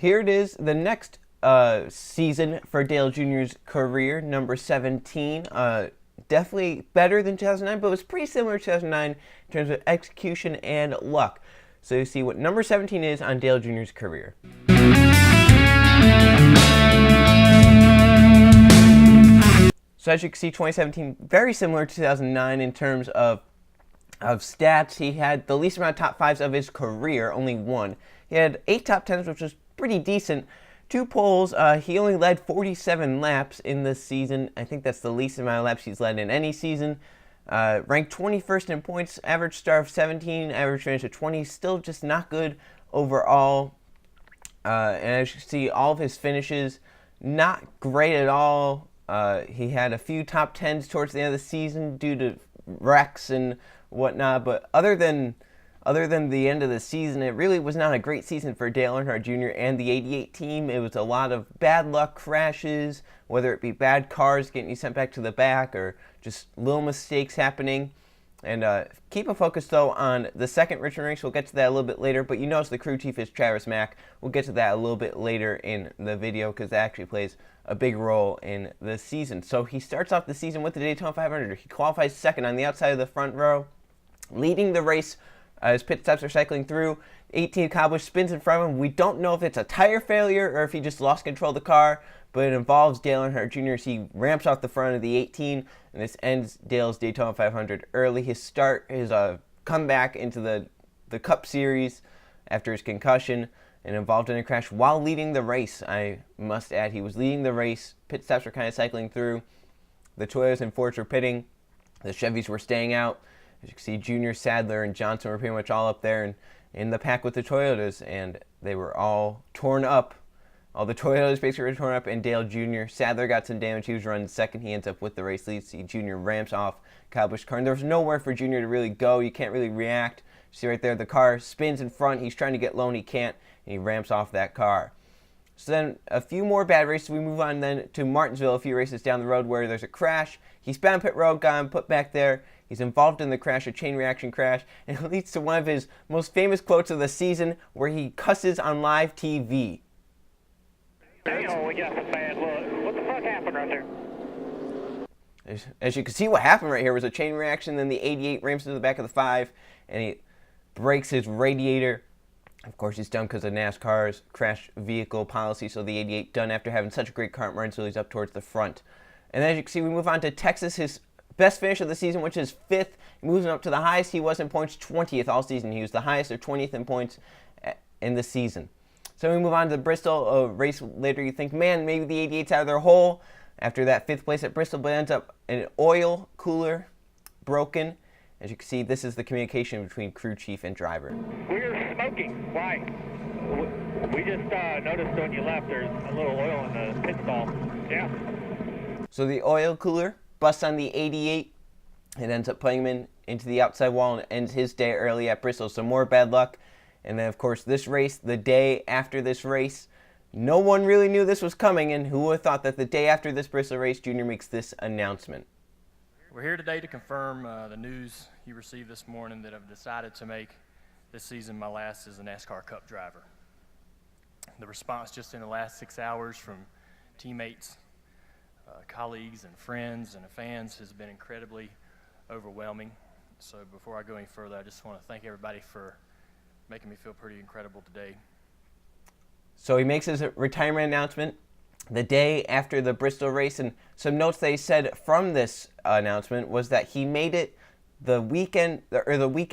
here it is, the next season for Dale Jr.'s career, number 17. Definitely better than 2009, but it was pretty similar to 2009 in terms of execution and luck. So you see what number 17 is on Dale Jr.'s career. So as you can see, 2017, very similar to 2009 in terms of stats. He had the least amount of top 5s of his career, only one. He had 8 top 10s, which was pretty decent. 2 poles. He only led 47 laps in this season. I think that's the least amount of laps he's led in any season. Ranked 21st in points, average star of 17, average finish of 20. Still just not good overall. And as you can see, all of his finishes, not great at all. He had a few top 10s towards the end of the season due to wrecks and whatnot, but other than the end of the season, it really was not a great season for Dale Earnhardt Jr. and the 88 team. It was a lot of bad luck crashes, whether it be bad cars getting you sent back to the back or just little mistakes happening. And keep a focus, though, on the second Richmond race. We'll get to that a little bit later, but you notice the crew chief is Travis Mack. We'll get to that a little bit later in the video because that actually plays a big role in the season. So he starts off the season with the Daytona 500. He qualifies second on the outside of the front row, leading the race. His pit stops are cycling through. 18 Cowboys spins in front of him. We don't know if it's a tire failure or if he just lost control of the car, but it involves Dale Earnhardt Jr. as he ramps off the front of the 18, and this ends Dale's Daytona 500 early. His comeback into the Cup Series after his concussion and involved in a crash while leading the race. I must add, he was leading the race. Pit stops were kind of cycling through. The Toyotas and Fords were pitting. The Chevys were staying out. As you can see, Jr., Sadler, and Johnson were pretty much all up there and in the pack with the Toyotas, and they were all torn up. All the Toyotas basically were torn up, and Dale Jr. Sadler got some damage. He was running second. He ends up with the race lead. See, Jr. ramps off Cowboys' car, and there was nowhere for Jr. to really go. You can't really react. See right there, the car spins in front. He's trying to get low, and he can't, and he ramps off that car. So then a few more bad races. We move on then to Martinsville, a few races down the road where there's a crash. He's bound pit road, got him put back there. He's involved in the crash, a chain reaction crash, and it leads to one of his most famous quotes of the season where he cusses on live TV. Damn, we got some bad luck. What the fuck happened right there? As you can see, what happened right here was a chain reaction. Then the 88 rams into the back of the 5, and he breaks his radiator. Of course, he's done because of NASCAR's crash vehicle policy, so the 88 done after having such a great car at Martinsville. He's up towards the front. And as you can see, we move on to Texas, his best finish of the season, which is 5th. He moves up to the highest he was in points, 20th all season. He was the highest or 20th in points in the season. So we move on to Bristol, a race later. You think, man, maybe the 88's out of their hole after that 5th place at Bristol, but ends up an oil cooler broken. As you can see, this is the communication between crew chief and driver. We're smoking. Why? We just noticed when you left there's a little oil in the pit stall. Yeah. So the oil cooler busts on the 88. It ends up putting him into the outside wall and ends his day early at Bristol. So more bad luck. And then, of course, this race, the day after this race, no one really knew this was coming. And who would have thought that the day after this Bristol race, Jr. makes this announcement? We're here today to confirm the news you received this morning that I've decided to make this season my last as a NASCAR Cup driver. The response just in the last 6 hours from teammates, colleagues and friends and fans has been incredibly overwhelming. So before I go any further, I just want to thank everybody for making me feel pretty incredible today. So he makes his retirement announcement the day after the Bristol race, and some notes they said from this announcement was that he made it the week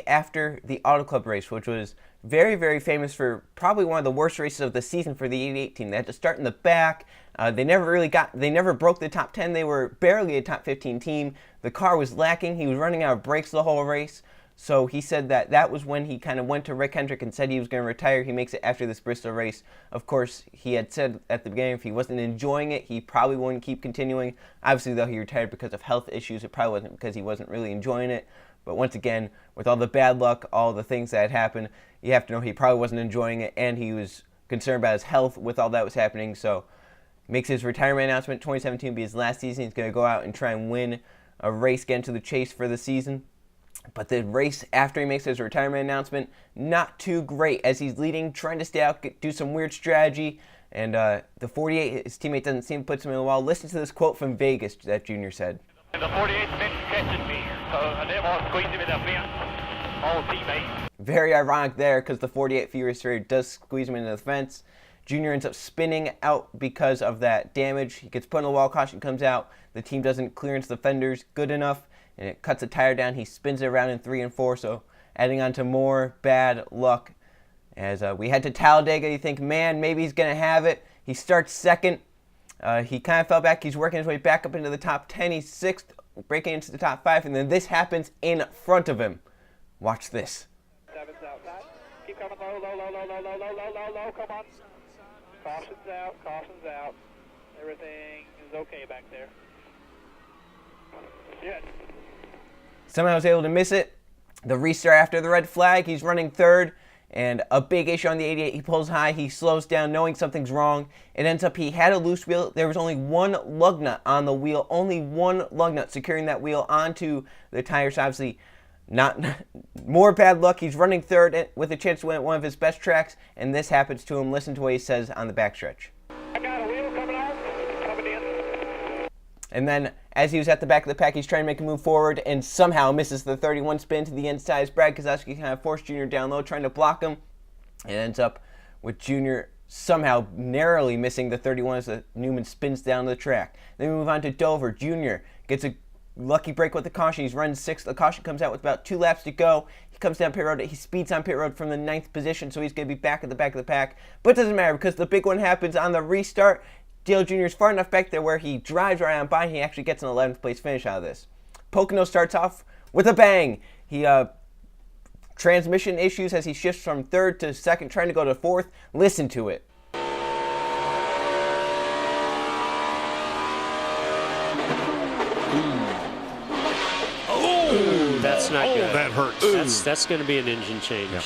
after the Auto Club race, which was very, very famous for probably one of the worst races of the season for the 88 team. They had to start in the back. They never broke the top 10. They were barely a top 15 team. The car was lacking. He was running out of brakes the whole race. So he said that was when he kind of went to Rick Hendrick and said he was going to retire. He makes it after this Bristol race. Of course, he had said at the beginning if he wasn't enjoying it, he probably wouldn't keep continuing. Obviously, though, he retired because of health issues. It probably wasn't because he wasn't really enjoying it. But once again, with all the bad luck, all the things that had happened, you have to know he probably wasn't enjoying it, and he was concerned about his health with all that was happening. So makes his retirement announcement. 2017 will be his last season. He's going to go out and try and win a race, get into the chase for the season. But the race after he makes his retirement announcement, not too great as he's leading, trying to stay out, do some weird strategy. And the 48, his teammate doesn't seem to put him in the wall. Listen to this quote from Vegas that Junior said. The 48 been catching me, so they want to squeeze him in the fence. All teammates. Very ironic there because the 48 Furious Racer does squeeze him into the fence. Junior ends up spinning out because of that damage. He gets put in the wall, caution comes out. The team doesn't clearance the fenders good enough, and it cuts a tire down. He spins it around in 3 and 4, so adding on to more bad luck. As we head to Talladega, you think, man, maybe he's going to have it. He starts second. He kind of fell back. He's working his way back up into the top 10. He's 6th, breaking into the top 5, and then this happens in front of him. Watch this. 7's outside. Keep coming low, low, low, low, low, low, low, low, low, low. Come on. Caution's out, caution's out. Everything is okay back there. Good. Somehow I was able to miss it. The restart after the red flag. He's running 3rd. And a big issue on the 88, he pulls high, he slows down knowing something's wrong. It ends up he had a loose wheel. There was only one lug nut on the wheel, only one lug nut securing that wheel onto the tires. Obviously, not more bad luck. He's running 3rd with a chance to win at one of his best tracks, and this happens to him. Listen to what he says on the backstretch. I got a wheel coming on, coming in. And then, as he was at the back of the pack, he's trying to make a move forward and somehow misses the 31 spin to the inside. As Brad Keselowski kind of forced Junior down low, trying to block him. It ends up with Junior somehow narrowly missing the 31 as the Newman spins down the track. Then we move on to Dover. Junior gets a lucky break with the caution. He's running 6th. The caution comes out with about 2 laps to go. He comes down pit road. He speeds on pit road from the 9th position, so he's going to be back at the back of the pack. But it doesn't matter because the big one happens on the restart. Dale Jr. is far enough back there where he drives right on by and he actually gets an 11th place finish out of this. Pocono starts off with a bang. He transmission issues as he shifts from 3rd to 2nd, trying to go to 4th. Listen to it. That's not good. That hurts. That's going to be an engine change. Yeah.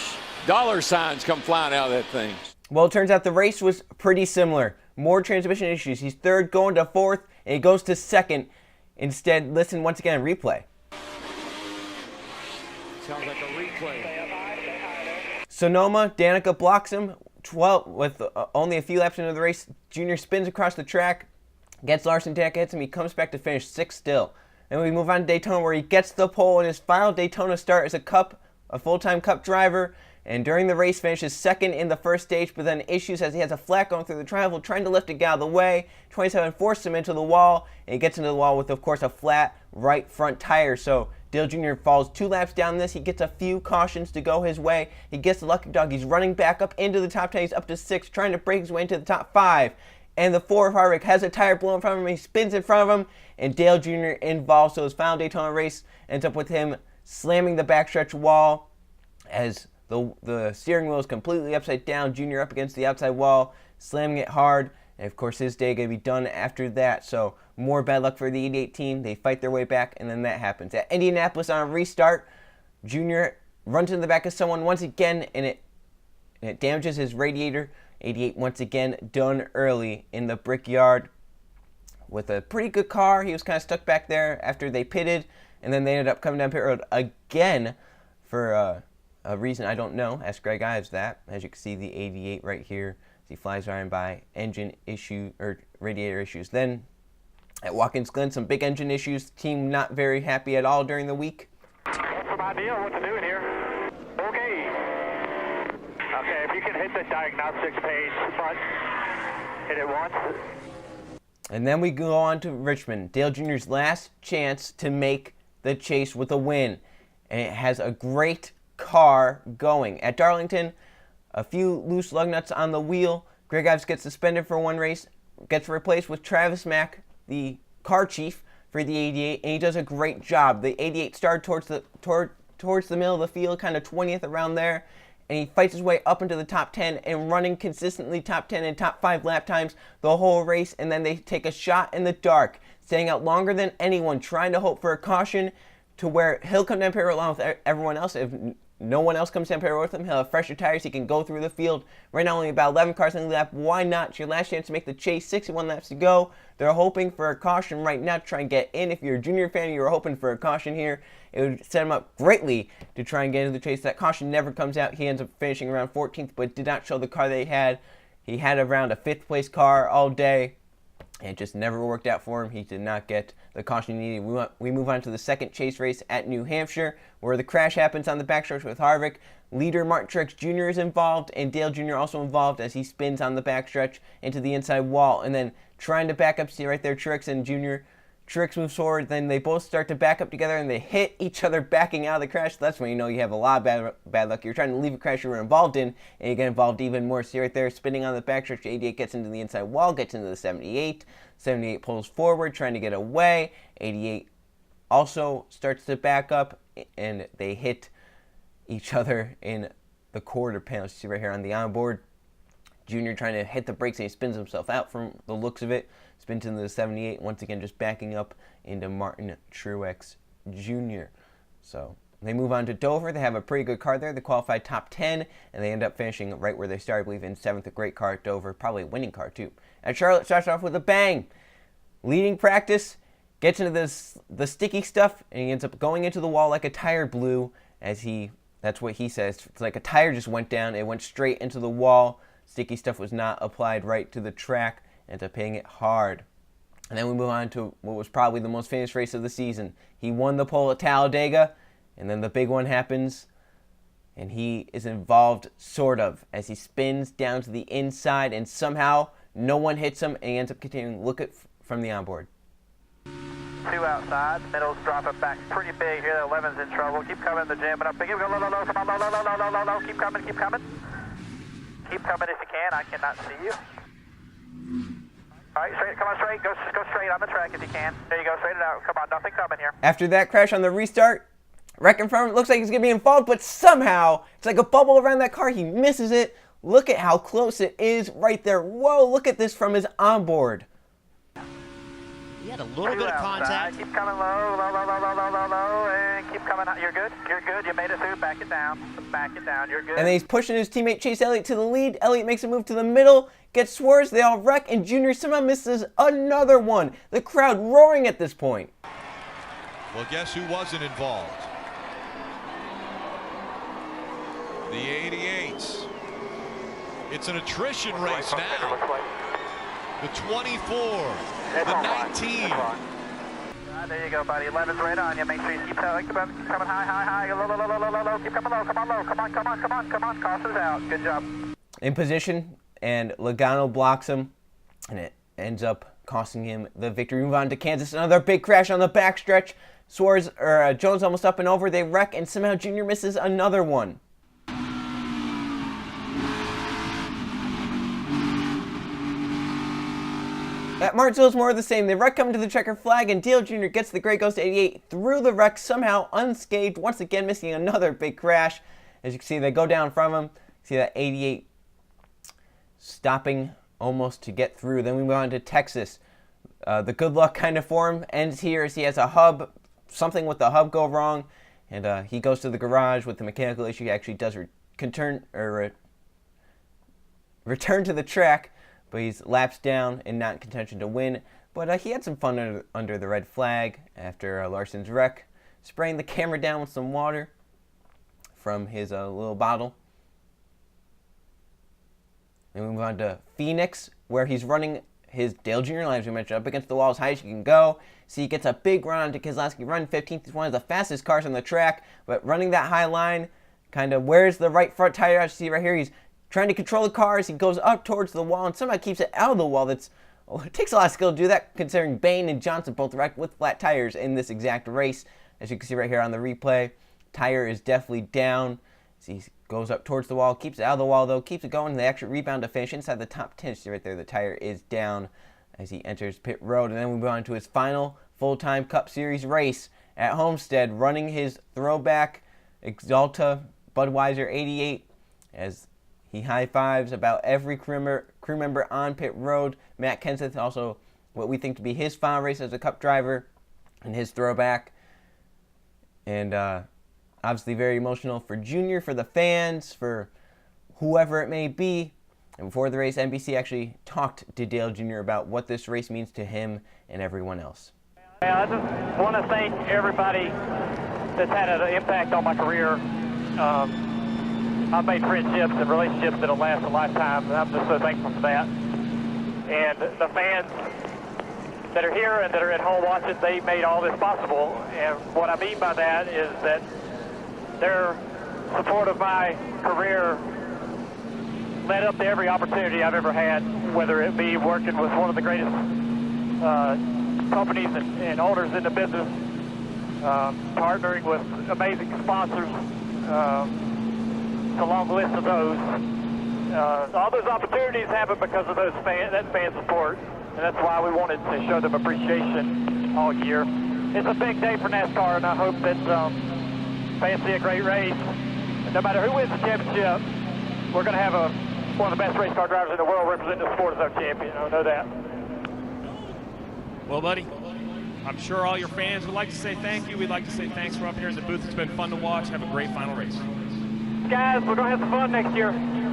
Dollar signs come flying out of that thing. Well, it turns out the race was pretty similar. More transmission issues. He's 3rd, going to 4th, and he goes to 2nd. Instead, listen once again, replay. Sounds like a replay. Sonoma, Danica blocks him 12 with only a few laps into the race. Junior spins across the track, gets Larson, Danica hits him. He comes back to finish 6th still. And we move on to Daytona where he gets the pole in his final Daytona start as a full-time Cup driver. And during the race, finishes 2nd in the first stage, but then issues as he has a flat going through the triangle, trying to lift a guy out of the way. 27 forced him into the wall, and he gets into the wall with, of course, a flat right front tire. So Dale Jr. falls 2 laps down this. He gets a few cautions to go his way. He gets the lucky dog. He's running back up into the top 10. He's up to 6th, trying to break his way into the top 5. And the 4 of Harvick has a tire blown in front of him. He spins in front of him, and Dale Jr. involved. So his final Daytona race ends up with him slamming the backstretch wall as the steering wheel is completely upside down. Junior up against the outside wall, slamming it hard. And of course, his day going to be done after that. So more bad luck for the 88 team. They fight their way back, and then that happens. At Indianapolis on a restart, Junior runs into the back of someone once again, and it damages his radiator. 88 once again done early in the Brickyard with a pretty good car. He was kind of stuck back there after they pitted, and then they ended up coming down pit road again for a reason I don't know. Ask Greg Ives that. As you can see, the 88 right here as he flies right by engine issue or radiator issues. Then at Watkins Glen, some big engine issues. Team not very happy at all during the week. Got some idea what to do in here. Okay. Okay, if you can hit the diagnostics page front, hit it once. And then we go on to Richmond. Dale Jr.'s last chance to make the chase with a win. And it has a great car going. At Darlington, a few loose lug nuts on the wheel. Greg Ives gets suspended for one race, gets replaced with Travis Mack, the car chief for the 88, and he does a great job. The 88 started towards the middle of the field, kind of 20th around there, and he fights his way up into the top 10 and running consistently top 10 and top 5 lap times the whole race, and then they take a shot in the dark, staying out longer than anyone, trying to hope for a caution to where he'll come down pit road along with everyone else. If no one else comes down pit road with him, he'll have fresher tires. He can go through the field. Right now, only about 11 cars on the lap. Why not? It's your last chance to make the chase. 61 laps to go. They're hoping for a caution right now to try and get in. If you're a junior fan, you're hoping for a caution here. It would set him up greatly to try and get into the chase. That caution never comes out. He ends up finishing around 14th, but did not show the car that he had. He had around a 5th place car all day. It just never worked out for him. He did not get the caution he needed. We move on to the second chase race at New Hampshire, where the crash happens on the backstretch with Harvick. Leader Martin Truex Jr. is involved, and Dale Jr. also involved as he spins on the backstretch into the inside wall, and then trying to back up. See right there, Truex and Jr. Truex moves forward, then they both start to back up together, and they hit each other backing out of the crash. That's when you know you have a lot of bad luck. You're trying to leave a crash you were involved in, and you get involved even more. See right there, spinning on the backstretch, 88 gets into the inside wall, gets into the 78. 78 pulls forward, trying to get away. 88 also starts to back up, and they hit each other in the quarter panel. See right here on the onboard. Junior trying to hit the brakes, and he spins himself out from the looks of it. Spins into the 78, once again just backing up into Martin Truex Jr. So they move on to Dover. They have a pretty good car there. They qualified top 10, and they end up finishing right where they started, I believe, in 7th. A great car at Dover, probably a winning car too. And Charlotte starts off with a bang. Leading practice, gets into the sticky stuff, and he ends up going into the wall like a tire blew, that's what he says. It's like a tire just went down. It went straight into the wall. Sticky stuff was not applied right to the track. Ends up hitting it hard. And then we move on to what was probably the most famous race of the season. He won the pole at Talladega, and then the big one happens, and he is involved, sort of, as he spins down to the inside, and somehow no one hits him, and he ends up continuing. Look at from the onboard. 2 outside, middle's dropping back pretty big here. The 11's in trouble. Keep coming, the jamming up. Keep going, low, low, low, come on, low, low, low, low, low, low, low. Keep coming, keep coming. Keep coming if you can. I cannot see you. All right, straight, come on straight. Go straight on the track if you can. There you go, straight it out. Come on, nothing coming here. After that crash on the restart, wreck in front of him, looks like he's going to be involved, but somehow, it's like a bubble around that car. He misses it. Look at how close it is right there. Whoa, look at this from his onboard. He had a little bit of contact. Keep coming low, low, low, low, low, low, low, low, and keep coming out. You're good. You're good. You made it through. Back it down. Back it down. You're good. And then he's pushing his teammate Chase Elliott to the lead. Elliott makes a move to the middle, gets swerves. They all wreck, and Junior somehow misses another one. The crowd roaring at this point. Well, guess who wasn't involved? The 88s. It's an attrition race now. The 24. The 19. There you go, buddy. 11's right on you. Make sure you keep coming high, high, high. Low, low, low, low, low, low. Keep coming low. Come on, low. Come on, come on, come on, come on. Caution's out. Good job. In position, and Logano blocks him, and it ends up costing him the victory. Move on to Kansas. Another big crash on the backstretch. Jones almost up and over. They wreck, and somehow Junior misses another one. At Martinsville, it's more of the same. The wreck coming to the checker flag, and Dale Jr. gets the gray, goes to 88 through the wreck, somehow unscathed, once again missing another big crash. As you can see, they go down from him. See that 88 stopping almost to get through. Then we move on to Texas. The good luck kind of for him ends here as he has a hub, something with the hub go wrong, and he goes to the garage with the mechanical issue. He actually does return to the track, but he's laps down and not in contention to win. But he had some fun under the red flag after Larson's wreck, spraying the camera down with some water from his little bottle. Then we move on to Phoenix, where he's running his Dale Jr. line, as we mentioned, up against the wall as high as you can go. So he gets a big run onto Keselowski, run 15th. He's one of the fastest cars on the track, but running that high line kind of wears the right front tire out. You see right here, he's trying to control the cars. He goes up towards the wall and somehow keeps it out of the wall. It takes a lot of skill to do that, considering Bain and Johnson both wrecked with flat tires in this exact race. As you can see right here on the replay, tire is definitely down. So he goes up towards the wall, keeps it out of the wall though, keeps it going. The extra rebound to finish inside the top 10. See right there, the tire is down as he enters pit road. And then we move on to his final full-time Cup Series race at Homestead, running his throwback Exalta Budweiser 88 as he high-fives about every crew member on pit road. Matt Kenseth, also what we think to be his final race as a Cup driver, and his throwback. And Obviously very emotional for Junior, for the fans, for whoever it may be. And before the race, NBC actually talked to Dale Jr. about what this race means to him and everyone else. Yeah, I just want to thank everybody that's had an impact on my career. I've made friendships and relationships that'll last a lifetime, and I'm just so thankful for that. And the fans that are here and that are at home watching, they made all this possible. And what I mean by that is that their support of my career led up to every opportunity I've ever had, whether it be working with one of the greatest companies and owners in the business, partnering with amazing sponsors. It's a long list of those. All those opportunities happen because of that fan support, and that's why we wanted to show them appreciation all year. It's a big day for NASCAR, and I hope that fans see a great race. And no matter who wins the championship, we're going to have one of the best race car drivers in the world representing the sport as our champion. I know that. Well, buddy, I'm sure all your fans would like to say thank you. We'd like to say thanks for up here in the booth. It's been fun to watch. Have a great final race. Guys, we're going to have some fun next year.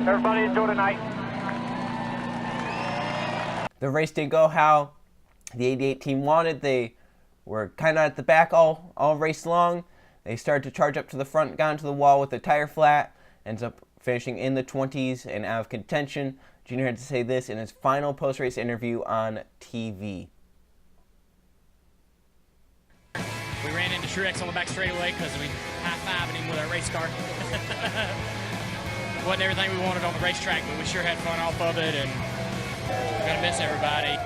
Everybody enjoy tonight. The race didn't go how the 88 team wanted. They were kind of at the back all race long. They started to charge up to the front, got into the wall with the tire flat, ends up finishing in the 20s and out of contention. Junior had to say this in his final post-race interview on TV. We ran into Truex on the back straightaway because we high-fiving him with our race car. Wasn't everything we wanted on the racetrack, but we sure had fun off of it, and we're going to miss everybody.